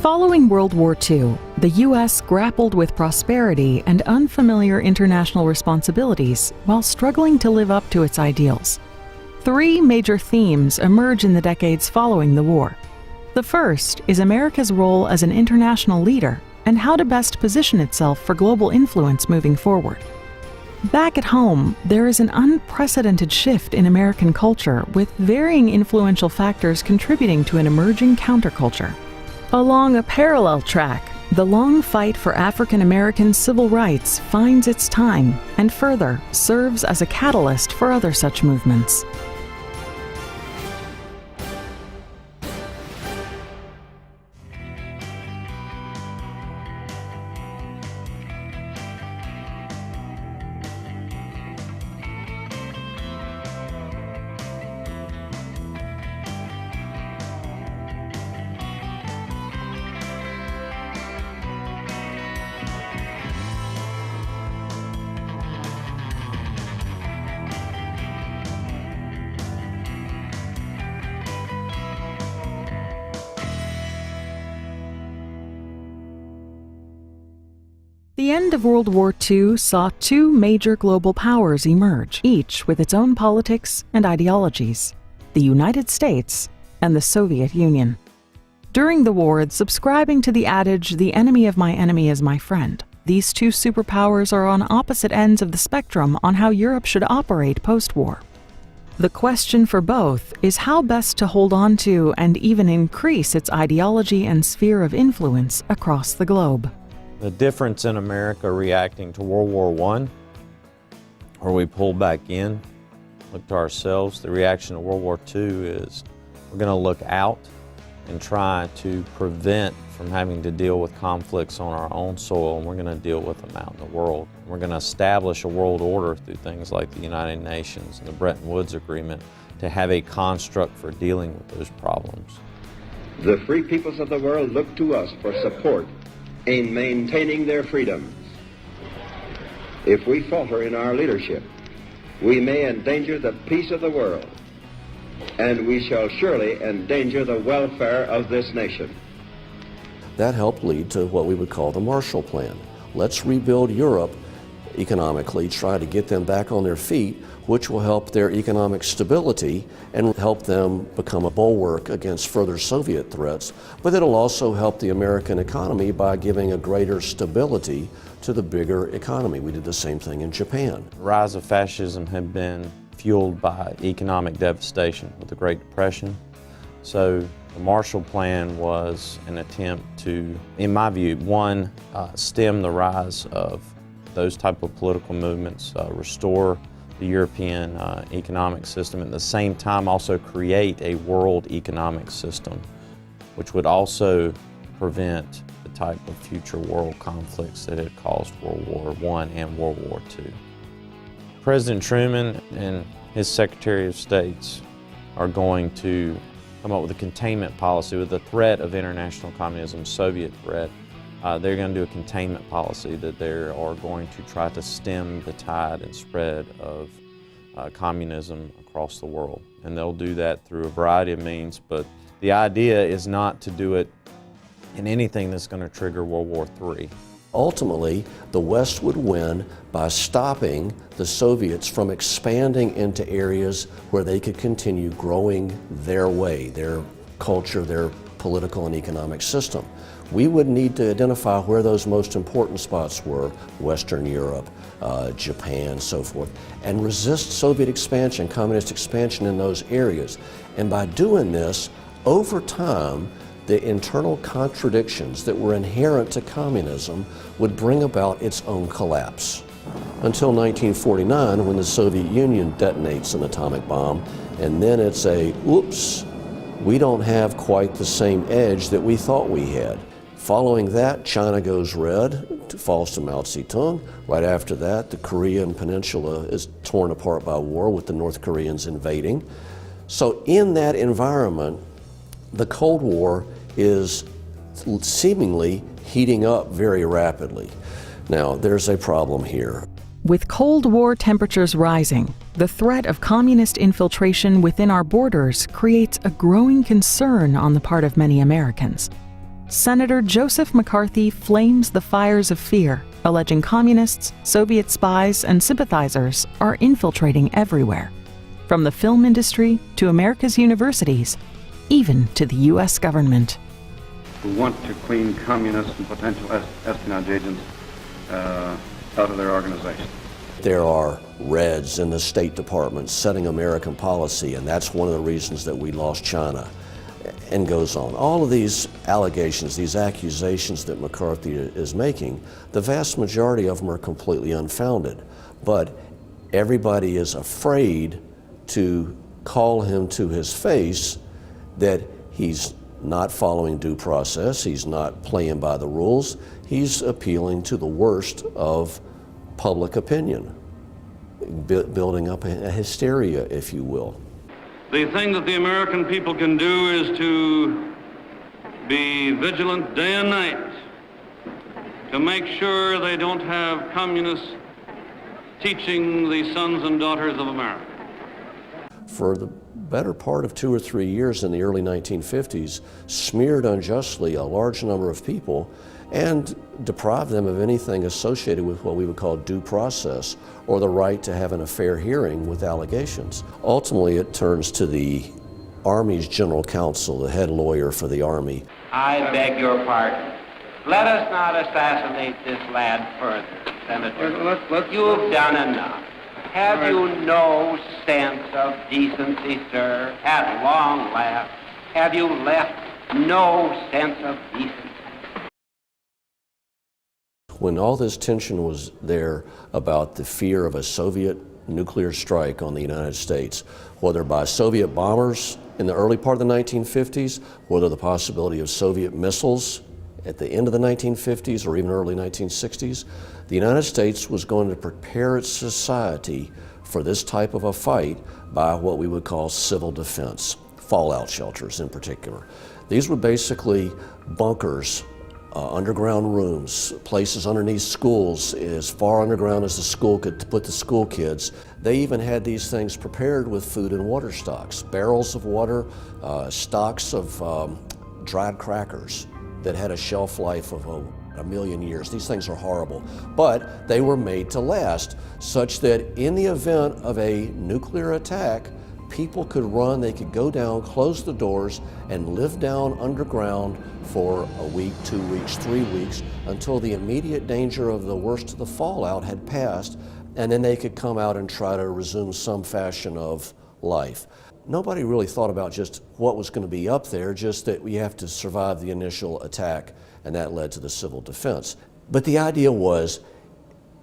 Following World War II, the U.S. grappled with prosperity and unfamiliar international responsibilities while struggling to live up to its ideals. Three major themes emerge in the decades following the war. The first is America's role as an international leader and how to best position itself for global influence moving forward. Back at home, there is an unprecedented shift in American culture, with varying influential factors contributing to an emerging counterculture. Along a parallel track, the long fight for African American civil rights finds its time and further serves as a catalyst for other such movements. The end of World War II saw two major global powers emerge, each with its own politics and ideologies: the United States and the Soviet Union. During the war, subscribing to the adage, "the enemy of my enemy is my friend," these two superpowers are on opposite ends of the spectrum on how Europe should operate post-war. The question for both is how best to hold on to and even increase its ideology and sphere of influence across the globe. The difference in America reacting to World War I, where we pulled back in, looked to ourselves, the reaction to World War II is we're going to look out and try to prevent from having to deal with conflicts on our own soil, and we're going to deal with them out in the world. We're going to establish a world order through things like the United Nations and the Bretton Woods Agreement to have a construct for dealing with those problems. The free peoples of the world look to us for support in maintaining their freedoms. If we falter in our leadership, we may endanger the peace of the world, and we shall surely endanger the welfare of this nation. That helped lead to what we would call the Marshall Plan. Let's rebuild Europe economically, try to get them back on their feet, which will help their economic stability and help them become a bulwark against further Soviet threats, but it'll also help the American economy by giving a greater stability to the bigger economy. We did the same thing in Japan. The rise of fascism had been fueled by economic devastation with the Great Depression. So the Marshall Plan was an attempt to, in my view, one, stem the rise of those type of political movements, restore the European economic system, at the same time also create a world economic system, which would also prevent the type of future world conflicts that had caused World War I and World War II. President Truman and his Secretary of State are going to come up with a containment policy with the threat of international communism, Soviet threat. They're going to do a containment policy that they are going to try to stem the tide and spread of communism across the world. And they'll do that through a variety of means, but the idea is not to do it in anything that's going to trigger World War III. Ultimately, the West would win by stopping the Soviets from expanding into areas where they could continue growing their way, their culture, their political and economic system. We would need to identify where those most important spots were, Western Europe, Japan, so forth, and resist Soviet expansion, communist expansion in those areas. And by doing this, over time, the internal contradictions that were inherent to communism would bring about its own collapse. Until 1949, when the Soviet Union detonates an atomic bomb, and then it's a, oops, we don't have quite the same edge that we thought we had. Following that, China goes red, falls to Mao Zedong. Right after that, the Korean Peninsula is torn apart by war with the North Koreans invading. So in that environment, the Cold War is seemingly heating up very rapidly. Now, there's a problem here. With Cold War temperatures rising, the threat of communist infiltration within our borders creates a growing concern on the part of many Americans. Senator Joseph McCarthy flames the fires of fear, alleging communists, Soviet spies, and sympathizers are infiltrating everywhere, from the film industry to America's universities, even to the U.S. government. Who want to clean communists and potential espionage agents out of their organization. There are Reds in the State Department setting American policy, and that's one of the reasons that we lost China, and goes on. All of these allegations, these accusations that McCarthy is making, the vast majority of them are completely unfounded. But everybody is afraid to call him to his face that he's not following due process, he's not playing by the rules, he's appealing to the worst of public opinion, building up a hysteria, if you will. The thing that the American people can do is to be vigilant day and night to make sure they don't have communists teaching the sons and daughters of America. For the better part of 2 or 3 years in the early 1950s, smeared unjustly a large number of people and deprived them of anything associated with what we would call due process or the right to have a fair hearing with allegations. Ultimately, it turns to the Army's General Counsel, the head lawyer for the Army. I beg your pardon. Let us not assassinate this lad further, Senator. You've done enough. Have you no sense of decency, sir? At long last, have you left no sense of decency? When all this tension was there about the fear of a Soviet nuclear strike on the United States, whether by Soviet bombers in the early part of the 1950s, whether the possibility of Soviet missiles at the end of the 1950s or even early 1960s, the United States was going to prepare its society for this type of a fight by what we would call civil defense, fallout shelters in particular. These were basically bunkers, underground rooms, places underneath schools as far underground as the school could put the school kids. They even had these things prepared with food and water stocks, barrels of water, stocks of dried crackers that had a shelf life of a million years. These things are horrible, but they were made to last, such that in the event of a nuclear attack, people could run, they could go down, close the doors, and live down underground for a week, 2 weeks, 3 weeks, until the immediate danger of the worst of the fallout had passed, and then they could come out and try to resume some fashion of life. Nobody really thought about just what was going to be up there, just that we have to survive the initial attack, and that led to the civil defense. But the idea was,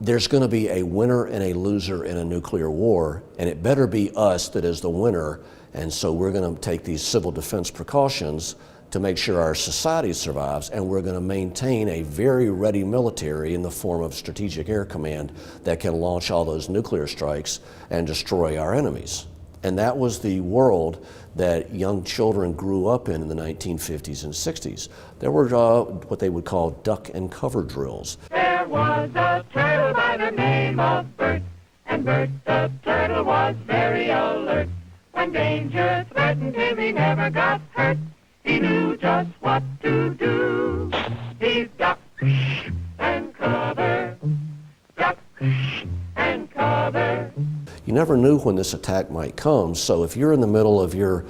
there's going to be a winner and a loser in a nuclear war, and it better be us that is the winner, and so we're going to take these civil defense precautions to make sure our society survives, and we're going to maintain a very ready military in the form of Strategic Air Command that can launch all those nuclear strikes and destroy our enemies. And that was the world that young children grew up in the 1950s and 60s. There were what they would call duck and cover drills. There was a turtle by the name of Bert, and Bert the turtle was very alert. When danger threatened him, he never got hurt. He knew just what to do. He'd duck and cover, duck and cover. You never knew when this attack might come, so if you're in the middle of your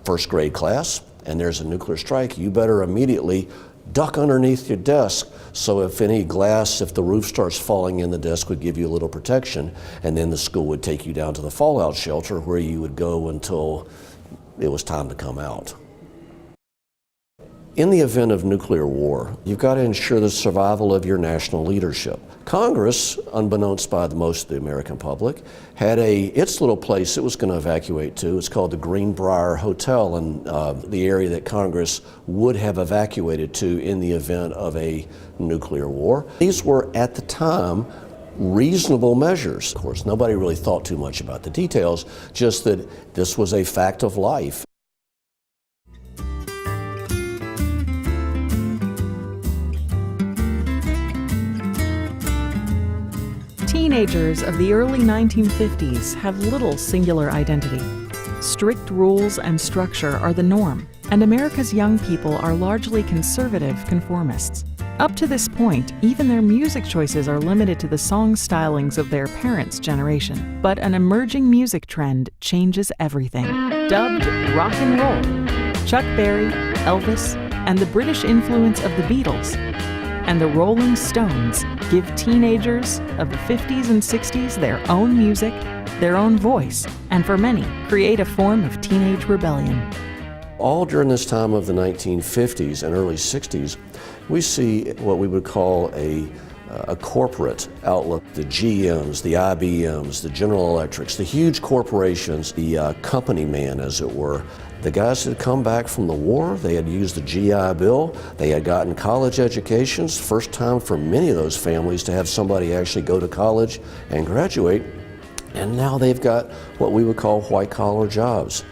first grade class and there's a nuclear strike, you better immediately duck underneath your desk, so if any glass, if the roof starts falling in, the desk would give you a little protection, and then the school would take you down to the fallout shelter where you would go until it was time to come out. In the event of nuclear war, you've got to ensure the survival of your national leadership. Congress, unbeknownst by most of the American public, had its little place it was going to evacuate to. It's called the Greenbrier Hotel in the area that Congress would have evacuated to in the event of a nuclear war. These were, at the time, reasonable measures. Of course, nobody really thought too much about the details, just that this was a fact of life. Teenagers of the early 1950s have little singular identity. Strict rules and structure are the norm. and America's young people are largely conservative conformists. Up to this point, even their music choices are limited to the song stylings of their parents' generation. But an emerging music trend changes everything. Dubbed rock and roll, Chuck Berry, Elvis, and the British influence of the Beatles and the Rolling Stones give teenagers of the 50s and 60s their own music, their own voice, and for many, create a form of teenage rebellion. All during this time of the 1950s and early 60s, we see what we would call a corporate outlook. The GMs, the IBMs, the General Electrics, the huge corporations, the company man, as it were. The guys that had come back from the war, they had used the GI Bill, they had gotten college educations, first time for many of those families to have somebody actually go to college and graduate, and now they've got what we would call white-collar jobs.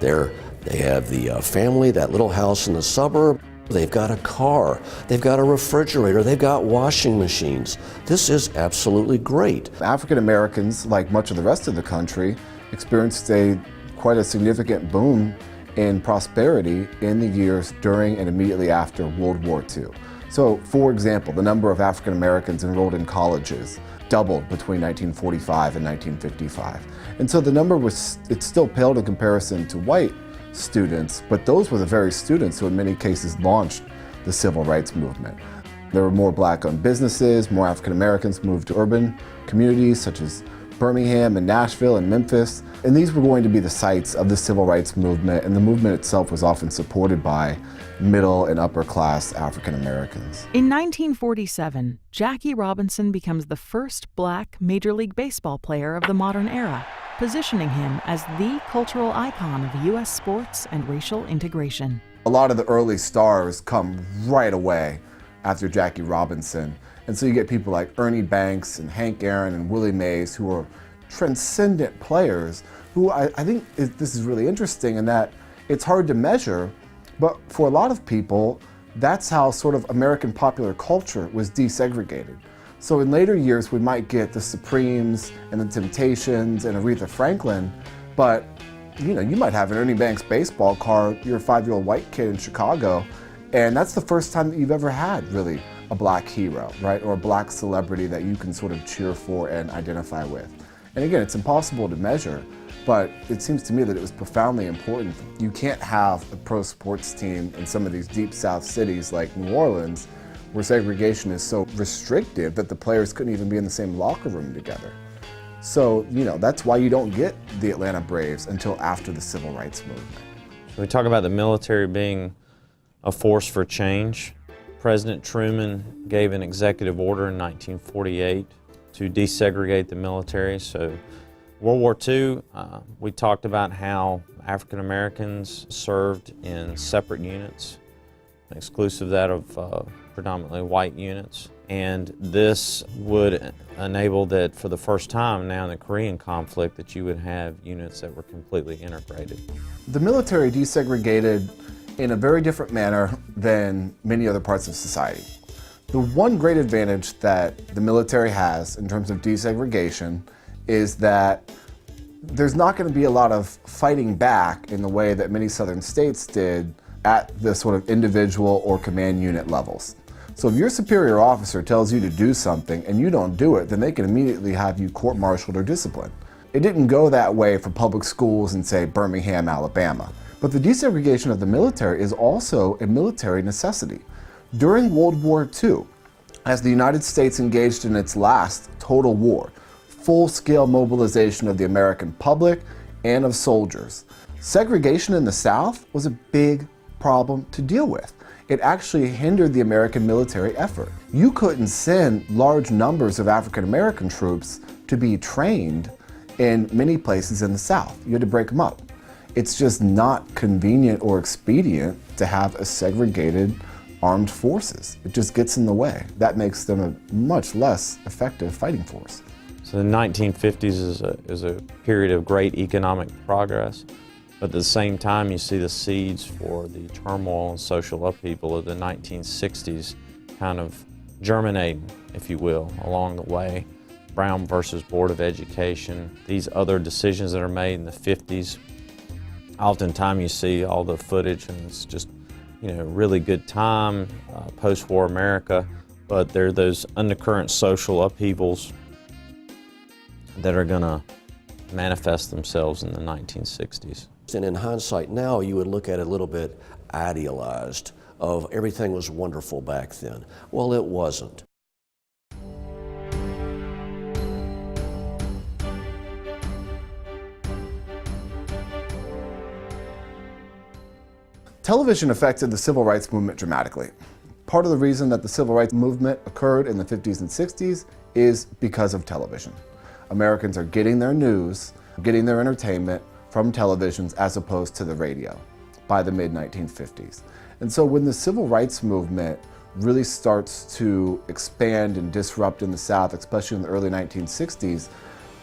They have the family, that little house in the suburb. They've got a car, they've got a refrigerator, they've got washing machines. This is absolutely great. African Americans, like much of the rest of the country, experienced quite a significant boom in prosperity in the years during and immediately after World War II. So, for example, the number of African Americans enrolled in colleges doubled between 1945 and 1955. And so the number it still paled in comparison to white students, but those were the very students who in many cases launched the civil rights movement. There were more black-owned businesses, more African Americans moved to urban communities such as Birmingham and Nashville and Memphis, and these were going to be the sites of the civil rights movement, and the movement itself was often supported by middle and upper class African Americans. In 1947, Jackie Robinson becomes the first black Major League Baseball player of the modern era, positioning him as the cultural icon of U.S. sports and racial integration. A lot of the early stars come right away after Jackie Robinson. And so you get people like Ernie Banks and Hank Aaron and Willie Mays, who are transcendent players who I think this is really interesting in that it's hard to measure, but for a lot of people, that's how sort of American popular culture was desegregated. So in later years, we might get the Supremes and the Temptations and Aretha Franklin, but you might have an Ernie Banks baseball card, you're a 5-year-old white kid in Chicago, and that's the first time that you've ever had really a black hero, right? Or a black celebrity that you can sort of cheer for and identify with. And again, it's impossible to measure, but it seems to me that it was profoundly important. You can't have a pro sports team in some of these deep South cities like New Orleans where segregation is so restrictive that the players couldn't even be in the same locker room together. So, that's why you don't get the Atlanta Braves until after the Civil Rights Movement. We talk about the military being a force for change. President Truman gave an executive order in 1948 to desegregate the military. So World War II, we talked about how African Americans served in separate units, exclusive that of predominantly white units. And this would enable that for the first time now in the Korean conflict that you would have units that were completely integrated. The military desegregated in a very different manner than many other parts of society. The one great advantage that the military has in terms of desegregation is that there's not going to be a lot of fighting back in the way that many southern states did at the sort of individual or command unit levels. So if your superior officer tells you to do something and you don't do it, then they can immediately have you court-martialed or disciplined. It didn't go that way for public schools in, say, Birmingham, Alabama. But the desegregation of the military is also a military necessity. During World War II, as the United States engaged in its last total war, full-scale mobilization of the American public and of soldiers, segregation in the South was a big problem to deal with. It actually hindered the American military effort. You couldn't send large numbers of African American troops to be trained in many places in the South. You had to break them up. It's just not convenient or expedient to have a segregated armed forces. It just gets in the way. That makes them a much less effective fighting force. So the 1950s is a period of great economic progress, but at the same time you see the seeds for the turmoil and social upheaval of the 1960s kind of germinating, if you will, along the way. Brown versus Board of Education, these other decisions that are made in the 50s Oftentimes you see all the footage and it's just, really good time, post-war America, but there are those undercurrent social upheavals that are going to manifest themselves in the 1960s. And in hindsight now, you would look at it a little bit idealized, of everything was wonderful back then. Well, it wasn't. Television affected the civil rights movement dramatically. Part of the reason that the civil rights movement occurred in the 50s and 60s is because of television. Americans are getting their news, getting their entertainment from televisions as opposed to the radio by the mid-1950s. And so when the civil rights movement really starts to expand and disrupt in the South, especially in the early 1960s,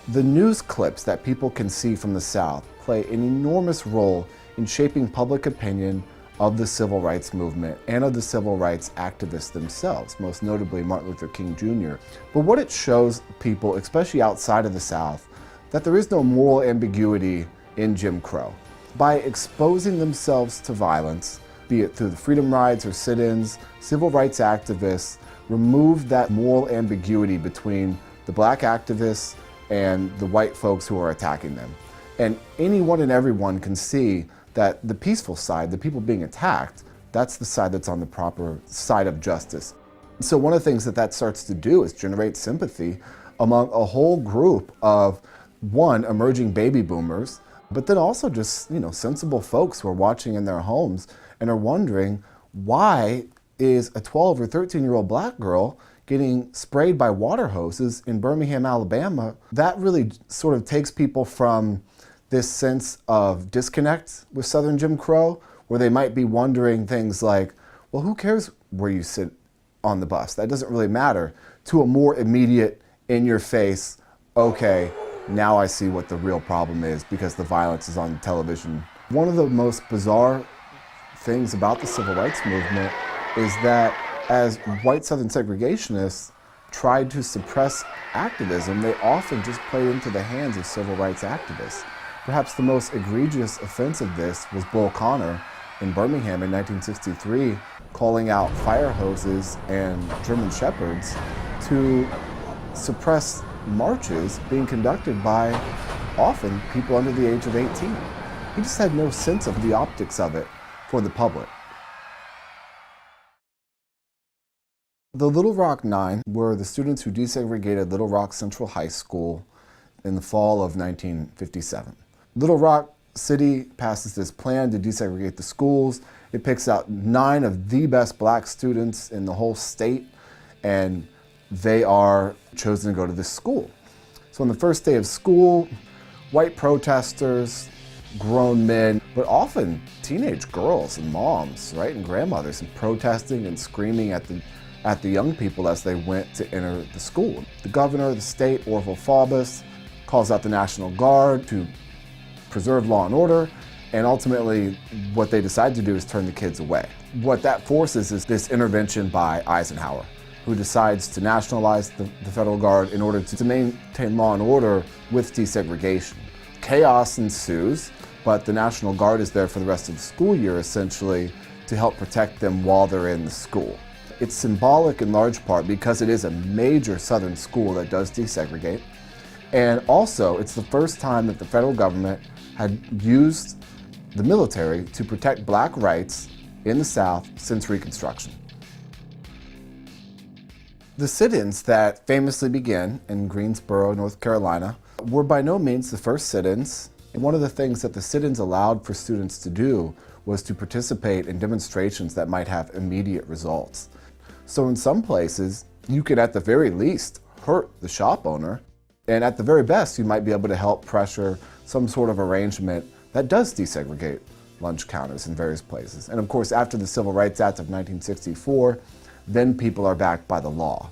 the news clips that people can see from the South play an enormous role in shaping public opinion of the civil rights movement and of the civil rights activists themselves, most notably Martin Luther King Jr. But what it shows people, especially outside of the South, that there is no moral ambiguity in Jim Crow. By exposing themselves to violence, be it through the freedom rides or sit-ins, civil rights activists removed that moral ambiguity between the black activists and the white folks who are attacking them. And anyone and everyone can see that the peaceful side, the people being attacked, that's the side that's on the proper side of justice. So one of the things that that starts to do is generate sympathy among a whole group of, one, emerging baby boomers, but then also just, sensible folks who are watching in their homes and are wondering, why is a 12 or 13-year-old black girl getting sprayed by water hoses in Birmingham, Alabama? That really sort of takes people from this sense of disconnect with Southern Jim Crow, where they might be wondering things like, well, who cares where you sit on the bus? That doesn't really matter, to a more immediate, in-your-face, okay, now I see what the real problem is because the violence is on television. One of the most bizarre things about the civil rights movement is that as white Southern segregationists tried to suppress activism, they often just played into the hands of civil rights activists. Perhaps the most egregious offense of this was Bull Connor in Birmingham in 1963, calling out fire hoses and German Shepherds to suppress marches being conducted by often people under the age of 18. He just had no sense of the optics of it for the public. The Little Rock Nine were the students who desegregated Little Rock Central High School in the fall of 1957. Little Rock City passes this plan to desegregate the schools. It picks out 9 of the best black students in the whole state, and they are chosen to go to this school. So on the first day of school, white protesters, grown men, but often teenage girls and moms, right, and grandmothers, and protesting and screaming at the young people as they went to enter the school. The governor of the state, Orville Faubus, calls out the National Guard to preserve law and order, and ultimately what they decide to do is turn the kids away. What that forces is this intervention by Eisenhower, who decides to nationalize the Federal Guard in order to maintain law and order with desegregation. Chaos ensues, but the National Guard is there for the rest of the school year, essentially, to help protect them while they're in the school. It's symbolic in large part because it is a major Southern school that does desegregate, and also it's the first time that the federal government had used the military to protect black rights in the South since Reconstruction. The sit-ins that famously began in Greensboro, North Carolina, were by no means the first sit-ins. And one of the things that the sit-ins allowed for students to do was to participate in demonstrations that might have immediate results. So in some places, you could at the very least hurt the shop owner, and at the very best, you might be able to help pressure some sort of arrangement that does desegregate lunch counters in various places. And of course, after the Civil Rights Act of 1964, then people are backed by the law.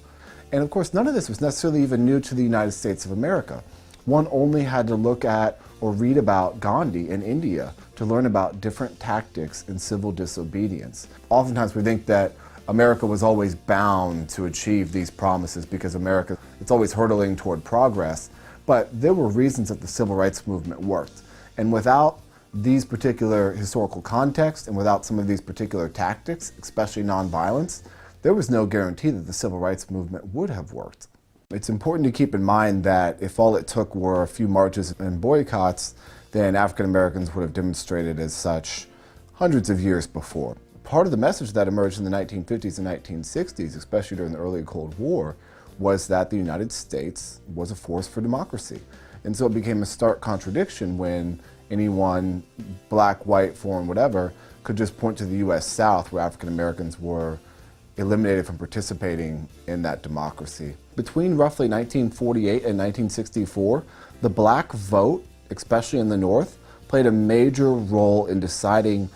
And of course, none of this was necessarily even new to the United States of America. One only had to look at or read about Gandhi in India to learn about different tactics in civil disobedience. Oftentimes we think that America was always bound to achieve these promises because America, it's always hurtling toward progress. But there were reasons that the civil rights movement worked. And without these particular historical contexts and without some of these particular tactics, especially nonviolence, there was no guarantee that the civil rights movement would have worked. It's important to keep in mind that if all it took were a few marches and boycotts, then African Americans would have demonstrated as such hundreds of years before. Part of the message that emerged in the 1950s and 1960s, especially during the early Cold War, was that the United States was a force for democracy. And so it became a stark contradiction when anyone, black, white, foreign, whatever, could just point to the US South where African Americans were eliminated from participating in that democracy. Between roughly 1948 and 1964, the black vote, especially in the North, played a major role in deciding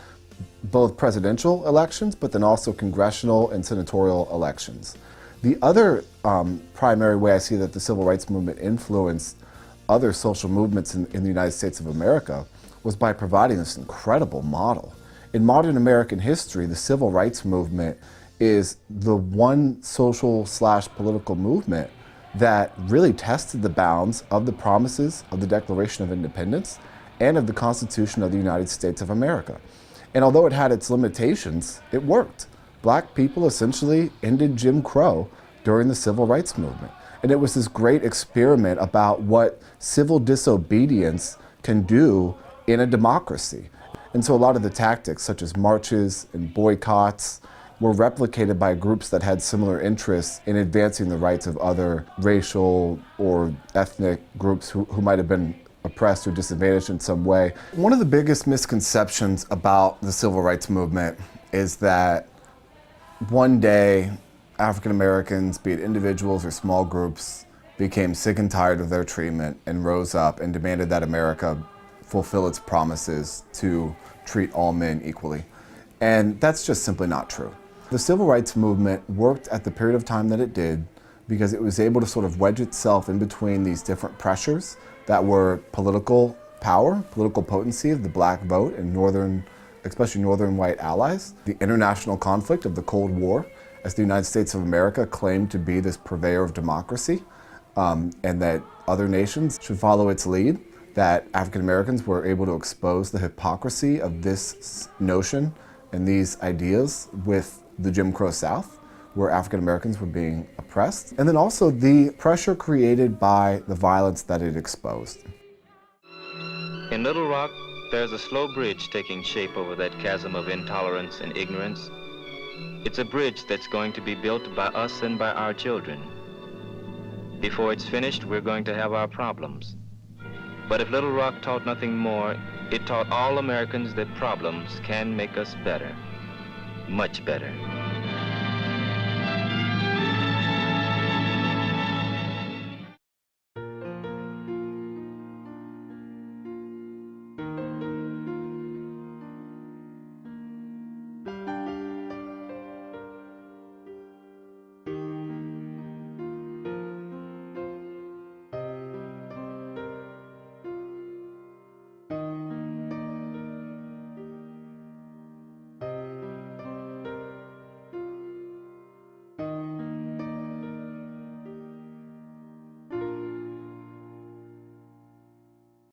both presidential elections, but then also congressional and senatorial elections. The other primary way I see that the civil rights movement influenced other social movements in the United States of America was by providing this incredible model. In modern American history, the civil rights movement is the one social/political movement that really tested the bounds of the promises of the Declaration of Independence and of the Constitution of the United States of America. And although it had its limitations, it worked. Black people essentially ended Jim Crow during the civil rights movement. And it was this great experiment about what civil disobedience can do in a democracy. And so a lot of the tactics, such as marches and boycotts, were replicated by groups that had similar interests in advancing the rights of other racial or ethnic groups who might have been oppressed or disadvantaged in some way. One of the biggest misconceptions about the civil rights movement is that one day African Americans, be it individuals or small groups, became sick and tired of their treatment and rose up and demanded that America fulfill its promises to treat all men equally. And that's just simply not true. The civil rights movement worked at the period of time that it did because it was able to sort of wedge itself in between these different pressures that were political power, political potency of the black vote and northern, especially northern white allies, the international conflict of the Cold War, as the United States of America claimed to be this purveyor of democracy, and that other nations should follow its lead, that African Americans were able to expose the hypocrisy of this notion and these ideas with the Jim Crow South, where African Americans were being oppressed, and then also the pressure created by the violence that it exposed. In Little Rock, there's a slow bridge taking shape over that chasm of intolerance and ignorance. It's a bridge that's going to be built by us and by our children. Before it's finished, we're going to have our problems. But if Little Rock taught nothing more, it taught all Americans that problems can make us better, much better.